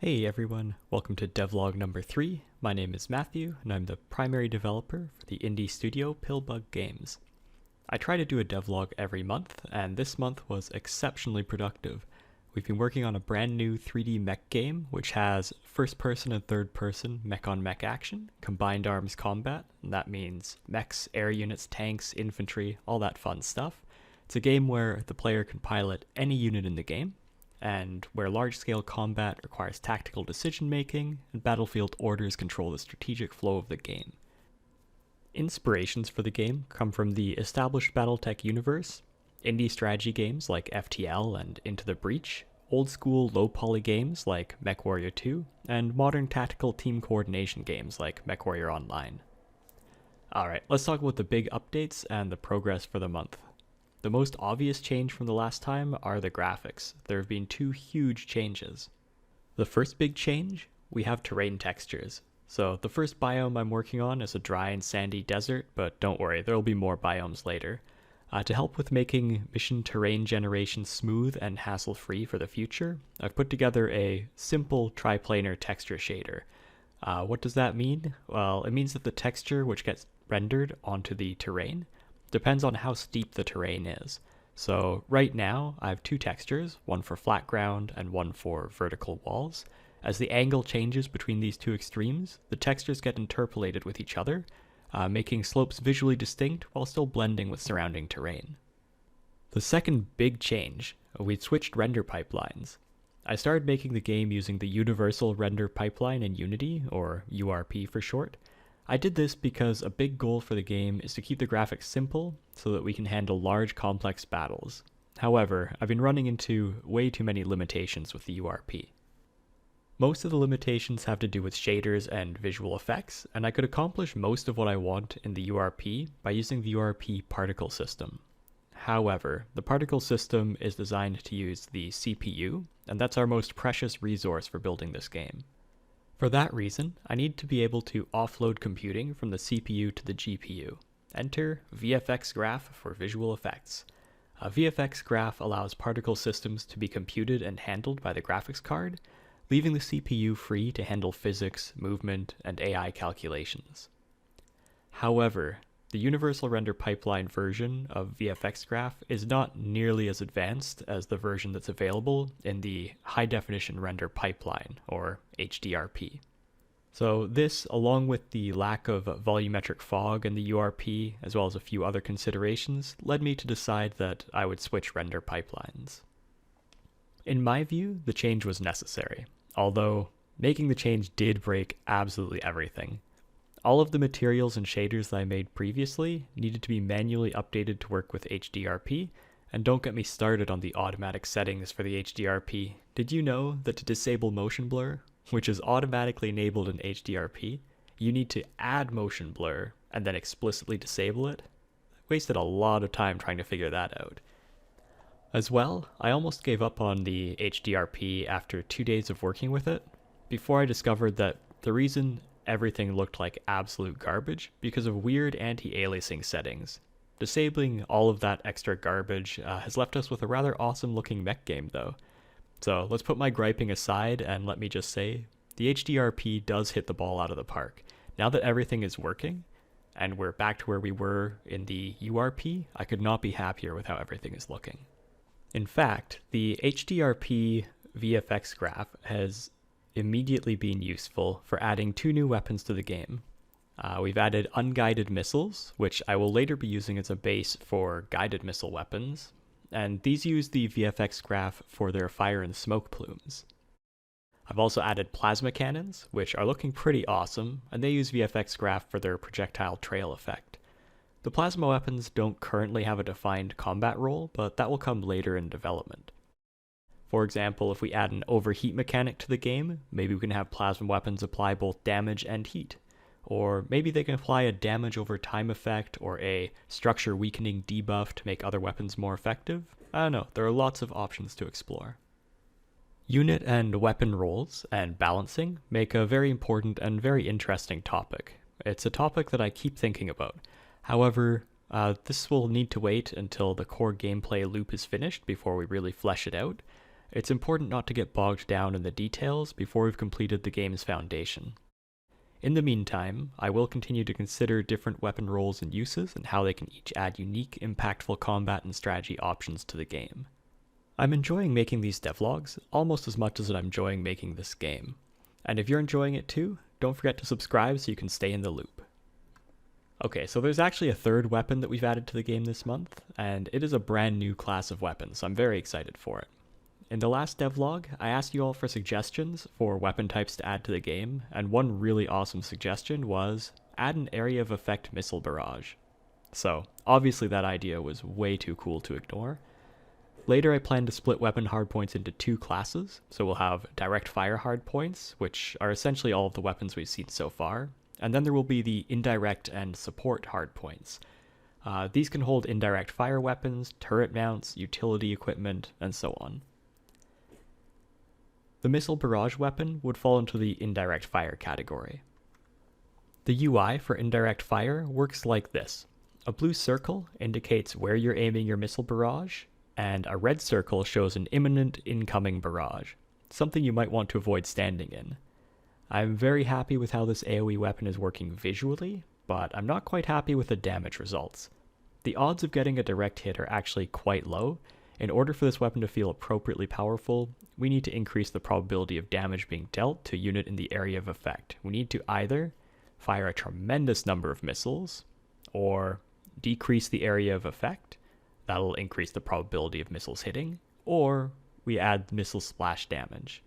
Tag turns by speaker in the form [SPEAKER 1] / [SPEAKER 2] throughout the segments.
[SPEAKER 1] Hey everyone, welcome to devlog number 3. My name is Matthew, and I'm the primary developer for the indie studio PillBugGames. I try to do a devlog every month, and this month was exceptionally productive. We've been working on a brand new 3D mech game, which has first-person and third-person mech-on-mech action, combined arms combat, and that means mechs, air units, tanks, infantry, all that fun stuff. It's a game where the player can pilot any unit in the game, and where large-scale combat requires tactical decision-making, and battlefield orders control the strategic flow of the game. Inspirations for the game come from the established Battletech universe, indie strategy games like FTL and Into the Breach, old-school low-poly games like MechWarrior 2, and modern tactical team coordination games like MechWarrior Online. Alright, let's talk about the big updates and the progress for the month. The most obvious change from the last time are the graphics. There have been two huge changes. The first big change, we have terrain textures. So the first biome I'm working on is a dry and sandy desert, but don't worry, there will be more biomes later. To help with making mission terrain generation smooth and hassle-free for the future, I've put together a simple triplanar texture shader. What does that mean? Well, it means that the texture which gets rendered onto the terrain depends on how steep the terrain is. So right now I have two textures, one for flat ground and one for vertical walls. As the angle changes between these two extremes, the textures get interpolated with each other, making slopes visually distinct while still blending with surrounding terrain. The second big change, we've switched render pipelines. I started making the game using the Universal Render Pipeline in Unity, or URP for short. I did this because a big goal for the game is to keep the graphics simple so that we can handle large complex battles. However, I've been running into way too many limitations with the URP. Most of the limitations have to do with shaders and visual effects, and I could accomplish most of what I want in the URP by using the URP particle system. However, the particle system is designed to use the CPU, and that's our most precious resource for building this game. For that reason, I need to be able to offload computing from the CPU to the GPU. Enter VFX Graph for visual effects. A VFX Graph allows particle systems to be computed and handled by the graphics card, leaving the CPU free to handle physics, movement, and AI calculations. However, the Universal Render Pipeline version of VFX Graph is not nearly as advanced as the version that's available in the High Definition Render Pipeline, or HDRP. So this, along with the lack of volumetric fog in the URP, as well as a few other considerations, led me to decide that I would switch render pipelines. In my view, the change was necessary, although making the change did break absolutely everything. All of the materials and shaders that I made previously needed to be manually updated to work with HDRP, and don't get me started on the automatic settings for the HDRP. Did you know that to disable motion blur, which is automatically enabled in HDRP, you need to add motion blur and then explicitly disable it? I wasted a lot of time trying to figure that out. As well, I almost gave up on the HDRP after 2 days of working with it, before I discovered that the reason everything looked like absolute garbage because of weird anti-aliasing settings. Disabling all of that extra garbage has left us with a rather awesome looking mech game though. So let's put my griping aside and let me just say, the HDRP does hit the ball out of the park. Now that everything is working, and we're back to where we were in the URP, I could not be happier with how everything is looking. In fact, the HDRP VFX graph has immediately been useful for adding two new weapons to the game. We've added unguided missiles, which I will later be using as a base for guided missile weapons, and these use the VFX graph for their fire and smoke plumes. I've also added plasma cannons, which are looking pretty awesome, and they use VFX graph for their projectile trail effect. The plasma weapons don't currently have a defined combat role, but that will come later in development. For example, if we add an overheat mechanic to the game, maybe we can have plasma weapons apply both damage and heat. Or maybe they can apply a damage over time effect or a structure weakening debuff to make other weapons more effective. I don't know, there are lots of options to explore. Unit and weapon roles and balancing make a very important and very interesting topic. It's a topic that I keep thinking about. However, this will need to wait until the core gameplay loop is finished before we really flesh it out. It's important not to get bogged down in the details before we've completed the game's foundation. In the meantime, I will continue to consider different weapon roles and uses and how they can each add unique, impactful combat and strategy options to the game. I'm enjoying making these devlogs almost as much as I'm enjoying making this game. And if you're enjoying it too, don't forget to subscribe so you can stay in the loop. Okay, so there's actually a third weapon that we've added to the game this month, and it is a brand new class of weapons, so I'm very excited for it. In the last devlog, I asked you all for suggestions for weapon types to add to the game, and one really awesome suggestion was add an area of effect missile barrage. So, obviously that idea was way too cool to ignore. Later I plan to split weapon hardpoints into two classes, so we'll have direct fire hardpoints, which are essentially all of the weapons we've seen so far, and then there will be the indirect and support hardpoints. These can hold indirect fire weapons, turret mounts, utility equipment, and so on. The missile barrage weapon would fall into the indirect fire category. The UI for indirect fire works like this. A blue circle indicates where you're aiming your missile barrage, and a red circle shows an imminent incoming barrage, something you might want to avoid standing in. I'm very happy with how this AoE weapon is working visually, but I'm not quite happy with the damage results. The odds of getting a direct hit are actually quite low. In order for this weapon to feel appropriately powerful, we need to increase the probability of damage being dealt to a unit in the area of effect. We need to either fire a tremendous number of missiles, or decrease the area of effect. That'll increase the probability of missiles hitting, or we add missile splash damage.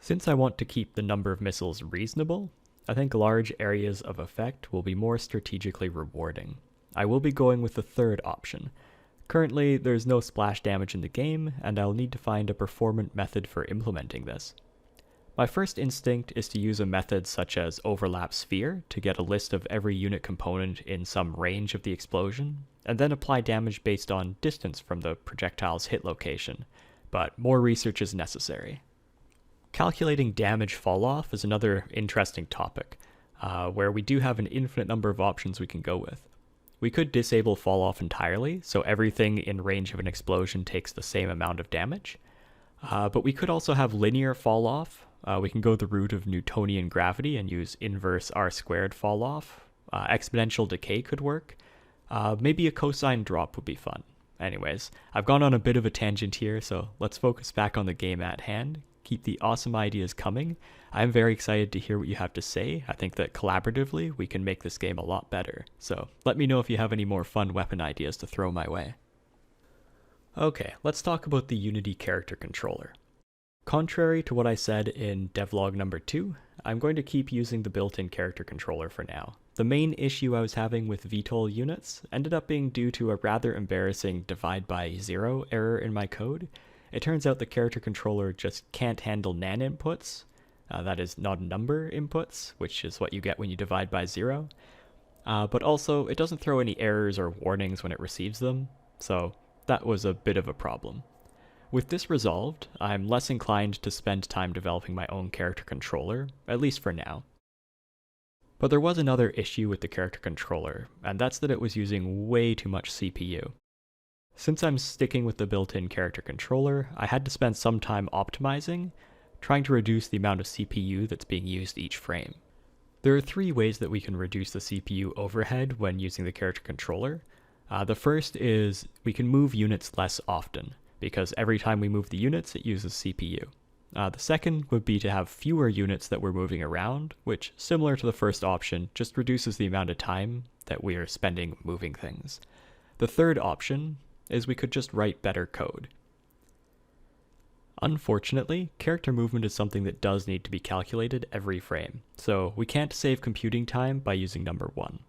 [SPEAKER 1] Since I want to keep the number of missiles reasonable, I think large areas of effect will be more strategically rewarding. I will be going with the third option. Currently, there's no splash damage in the game, and I'll need to find a performant method for implementing this. My first instinct is to use a method such as overlap sphere to get a list of every unit component in some range of the explosion, and then apply damage based on distance from the projectile's hit location, but more research is necessary. Calculating damage falloff is another interesting topic, where we do have an infinite number of options we can go with. We could disable falloff entirely, so everything in range of an explosion takes the same amount of damage. But we could also have linear falloff. We can go the route of Newtonian gravity and use inverse r² falloff. Exponential decay could work. Maybe a cosine drop would be fun. Anyways, I've gone on a bit of a tangent here, so let's focus back on the game at hand. Keep the awesome ideas coming. I'm very excited to hear what you have to say. I think that collaboratively we can make this game a lot better. So let me know if you have any more fun weapon ideas to throw my way. Okay, let's talk about the Unity character controller. Contrary to what I said in devlog number 2, I'm going to keep using the built-in character controller for now. The main issue I was having with VTOL units ended up being due to a rather embarrassing divide by 0 error in my code. It turns out the character controller just can't handle nan inputs, that is not number inputs, which is what you get when you divide by 0. But also, it doesn't throw any errors or warnings when it receives them, so that was a bit of a problem. With this resolved, I'm less inclined to spend time developing my own character controller, at least for now. But there was another issue with the character controller, and that's that it was using way too much CPU. Since I'm sticking with the built-in character controller, I had to spend some time optimizing, trying to reduce the amount of CPU that's being used each frame. There are 3 ways that we can reduce the CPU overhead when using the character controller. The first is we can move units less often, because every time we move the units, it uses CPU. The second would be to have fewer units that we're moving around, which, similar to the first option, just reduces the amount of time that we are spending moving things. The third option is we could just write better code. Unfortunately, character movement is something that does need to be calculated every frame, so we can't save computing time by using number 1.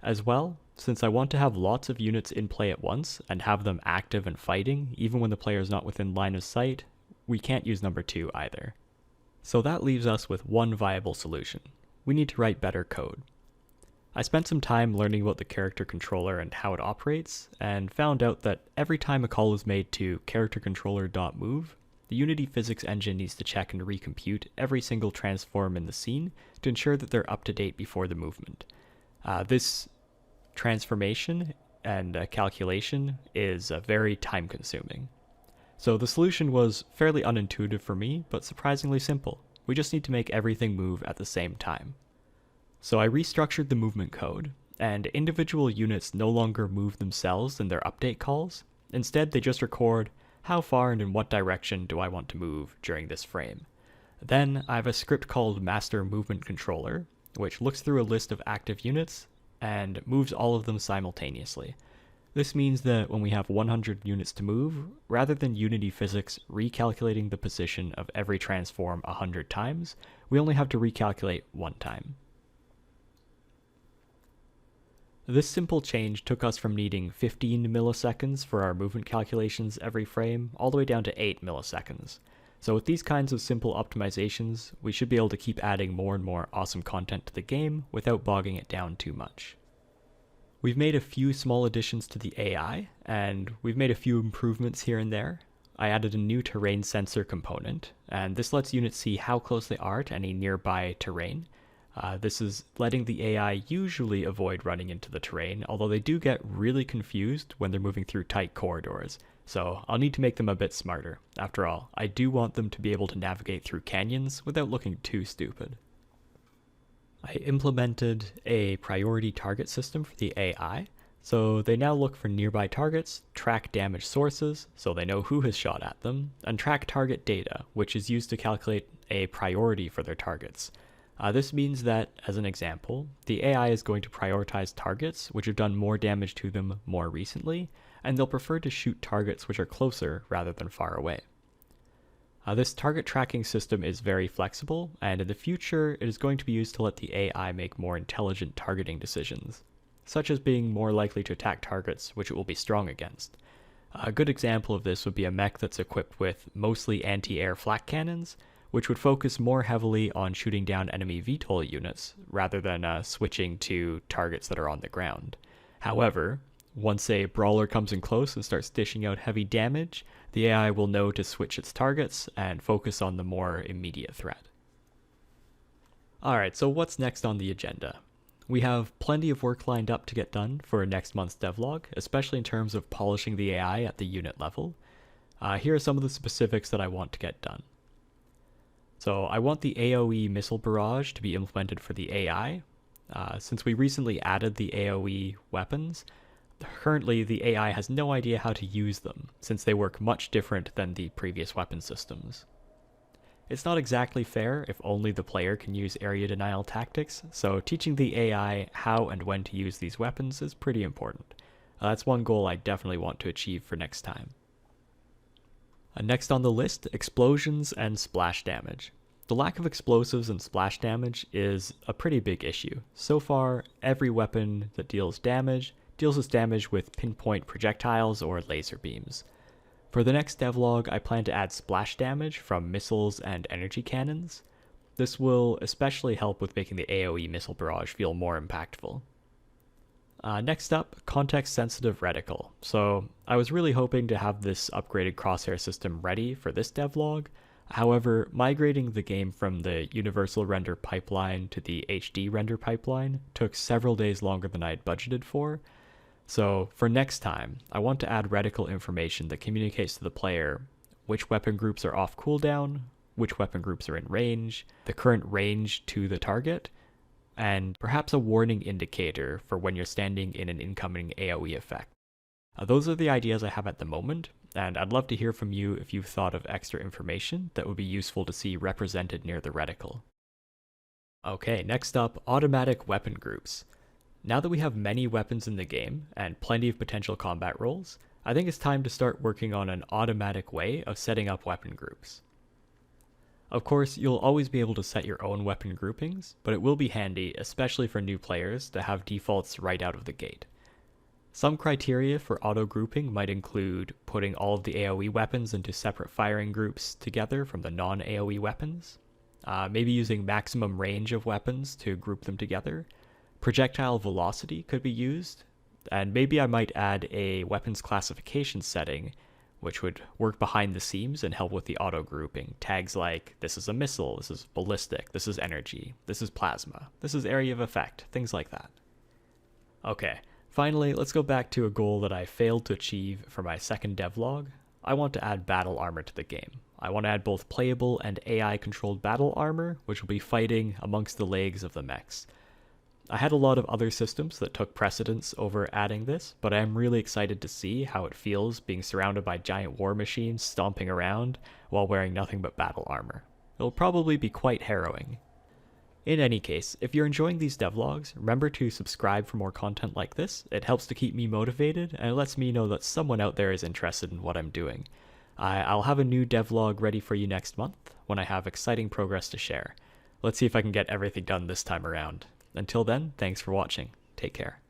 [SPEAKER 1] As well, since I want to have lots of units in play at once and have them active and fighting even when the player is not within line of sight, we can't use number 2 either. So that leaves us with one viable solution. We need to write better code. I spent some time learning about the character controller and how it operates, and found out that every time a call is made to charactercontroller.move, the Unity physics engine needs to check and recompute every single transform in the scene to ensure that they're up to date before the movement. This transformation and calculation is very time consuming. So the solution was fairly unintuitive for me, but surprisingly simple. We just need to make everything move at the same time. So I restructured the movement code, and individual units no longer move themselves in their update calls. Instead, they just record how far and in what direction do I want to move during this frame. Then I have a script called master movement controller, which looks through a list of active units and moves all of them simultaneously. This means that when we have 100 units to move, rather than Unity physics recalculating the position of every transform 100 times, we only have to recalculate one time. This simple change took us from needing 15 milliseconds for our movement calculations every frame, all the way down to 8 milliseconds. So with these kinds of simple optimizations, we should be able to keep adding more and more awesome content to the game without bogging it down too much. We've made a few small additions to the AI, and we've made a few improvements here and there. I added a new terrain sensor component, and this lets units see how close they are to any nearby terrain. This is letting the AI usually avoid running into the terrain, although they do get really confused when they're moving through tight corridors. So I'll need to make them a bit smarter. After all, I do want them to be able to navigate through canyons without looking too stupid. I implemented a priority target system for the AI, so they now look for nearby targets, track damage sources, so they know who has shot at them, and track target data, which is used to calculate a priority for their targets. This means that, as an example, the AI is going to prioritize targets which have done more damage to them more recently, and they'll prefer to shoot targets which are closer rather than far away. This target tracking system is very flexible, and in the future it is going to be used to let the AI make more intelligent targeting decisions, such as being more likely to attack targets which it will be strong against. A good example of this would be a mech that's equipped with mostly anti-air flak cannons, which would focus more heavily on shooting down enemy VTOL units, rather than switching to targets that are on the ground. However, once a brawler comes in close and starts dishing out heavy damage, the AI will know to switch its targets and focus on the more immediate threat. Alright, so what's next on the agenda? We have plenty of work lined up to get done for next month's devlog, especially in terms of polishing the AI at the unit level. Here are some of the specifics that I want to get done. So I want the AoE missile barrage to be implemented for the AI. Since we recently added the AoE weapons, currently the AI has no idea how to use them, since they work much different than the previous weapon systems. It's not exactly fair if only the player can use area denial tactics, so teaching the AI how and when to use these weapons is pretty important. That's one goal I definitely want to achieve for next time. Next on the list, explosions and splash damage. The lack of explosives and splash damage is a pretty big issue. So far, every weapon that deals its damage with pinpoint projectiles or laser beams. For the next devlog, I plan to add splash damage from missiles and energy cannons. This will especially help with making the AoE missile barrage feel more impactful. Next up, context-sensitive reticle. So I was really hoping to have this upgraded crosshair system ready for this devlog. However, migrating the game from the universal render pipeline to the HD render pipeline took several days longer than I had budgeted for. So for next time, I want to add reticle information that communicates to the player which weapon groups are off cooldown, which weapon groups are in range, the current range to the target, and perhaps a warning indicator for when you're standing in an incoming AoE effect. Those are the ideas I have at the moment, and I'd love to hear from you if you've thought of extra information that would be useful to see represented near the reticle. Okay, next up, automatic weapon groups. Now that we have many weapons in the game, and plenty of potential combat roles, I think it's time to start working on an automatic way of setting up weapon groups. Of course, you'll always be able to set your own weapon groupings, but it will be handy, especially for new players, to have defaults right out of the gate. Some criteria for auto-grouping might include putting all of the AoE weapons into separate firing groups together from the non-AoE weapons, maybe using maximum range of weapons to group them together. Projectile velocity could be used, and maybe I might add a weapons classification setting which would work behind the scenes and help with the auto-grouping. Tags like, this is a missile, this is ballistic, this is energy, this is plasma, this is area of effect, things like that. Okay, finally, let's go back to a goal that I failed to achieve for my second devlog. I want to add battle armor to the game. I want to add both playable and AI-controlled battle armor, which will be fighting amongst the legs of the mechs. I had a lot of other systems that took precedence over adding this, but I am really excited to see how it feels being surrounded by giant war machines stomping around while wearing nothing but battle armor. It'll probably be quite harrowing. In any case, if you're enjoying these devlogs, remember to subscribe for more content like this. It helps to keep me motivated, and it lets me know that someone out there is interested in what I'm doing. I'll have a new devlog ready for you next month when I have exciting progress to share. Let's see if I can get everything done this time around. Until then, thanks for watching. Take care.